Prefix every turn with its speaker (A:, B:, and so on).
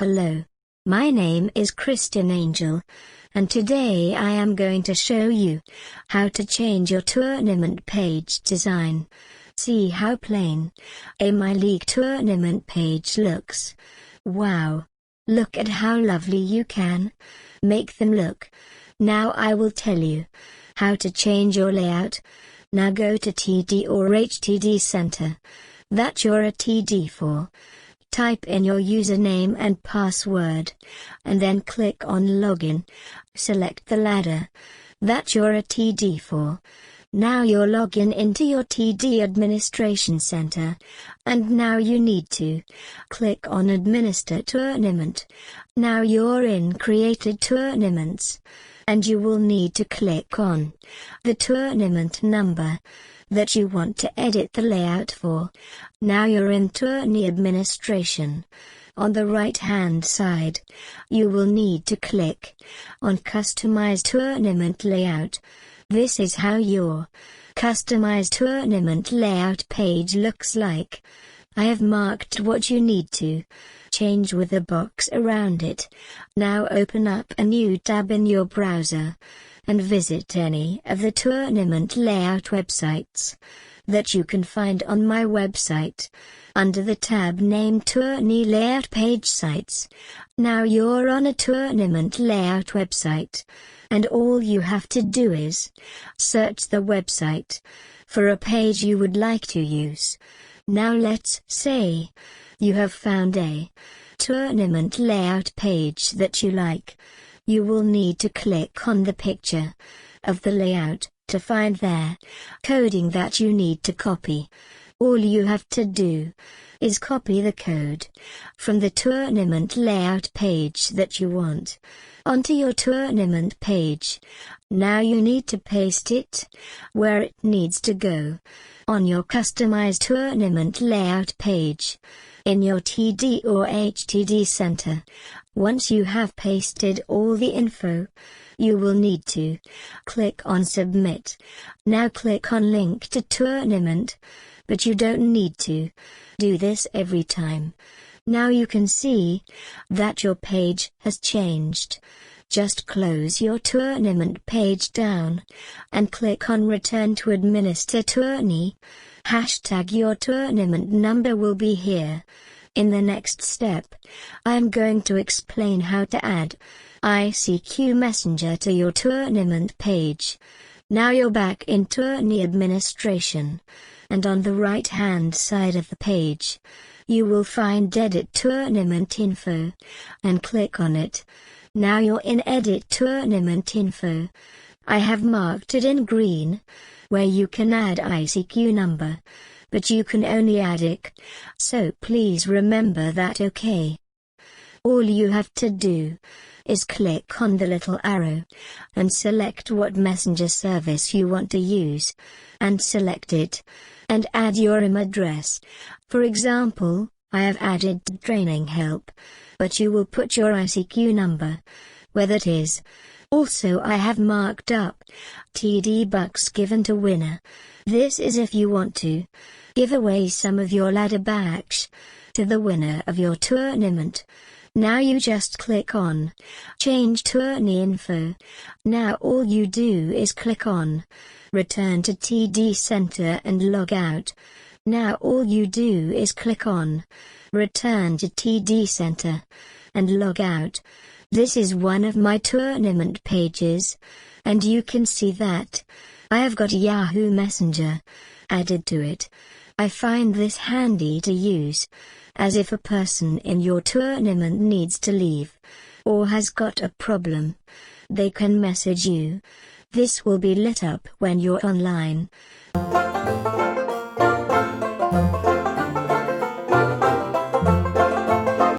A: Hello. My name is Christian Angel, and today I am going to show you how to change your tournament page design. See how plain a My League tournament page looks. Wow! Look at how lovely you can make them look. Now I will tell you how to change your layout. Now go to TD or HTD Center that you're a TD for. Type in your username and password, and then click on Login. Select the ladder that you're a TD for. Now you're logging into your TD Administration Center, and now you need to click on Administer Tournament. Now you're in Created Tournaments, and you will need to click on the tournament number that you want to edit the layout for. Now you're in Tourney Administration. On the right-hand side, you will need to click on Customize Tournament Layout. This is how your customized tournament layout page looks like. I have marked what you need to change with a box around it. Now open up a new tab in your browser and visit any of the tournament layout websites that you can find on my website under the tab named Tourney Layout Page Sites. Now you're on a tournament layout website, and all you have to do is search the website for a page you would like to use. Now let's say you have found a tournament layout page that you like. You will need to click on the picture of the layout to find their coding that you need to copy. All you have to do is copy the code from the tournament layout page that you want onto your tournament page. Now you need to paste it where it needs to go on your customized tournament layout page in your TD or HTD Center. Once you have pasted all the info, you will need to click on Submit. Now click on Link to Tournament, but you don't need to do this every time. Now you can see that your page has changed. Just close your tournament page down and click on Return to Administer Tourney. Your tournament number will be here. In the next step, I am going to explain how to add ICQ Messenger to your tournament page. Now you're back in Tourney Administration, and on the right-hand side of the page, you will find Edit Tournament Info, and click on it. Now you're in Edit Tournament Info. I have marked it in green, where you can add ICQ number, but you can only add it, so please remember that. Okay. All you have to do is click on the little arrow and select what messenger service you want to use, and select it, and add your email address. For example, I have added Training Help, but you will put your ICQ number where that is. Also I have marked up TD Bucks given to winner. This is if you want to give away some of your ladder backs to the winner of your tournament. Now you just click on Change Tourney Info. Now all you do is click on Return to TD Center and log out. Now all you do is click on Return to TD Center and log out. This is one of my tournament pages, and you can see that I have got Yahoo Messenger added to it. I find this handy to use, as if a person in your tournament needs to leave, or has got a problem, they can message you. This will be lit up when you're online.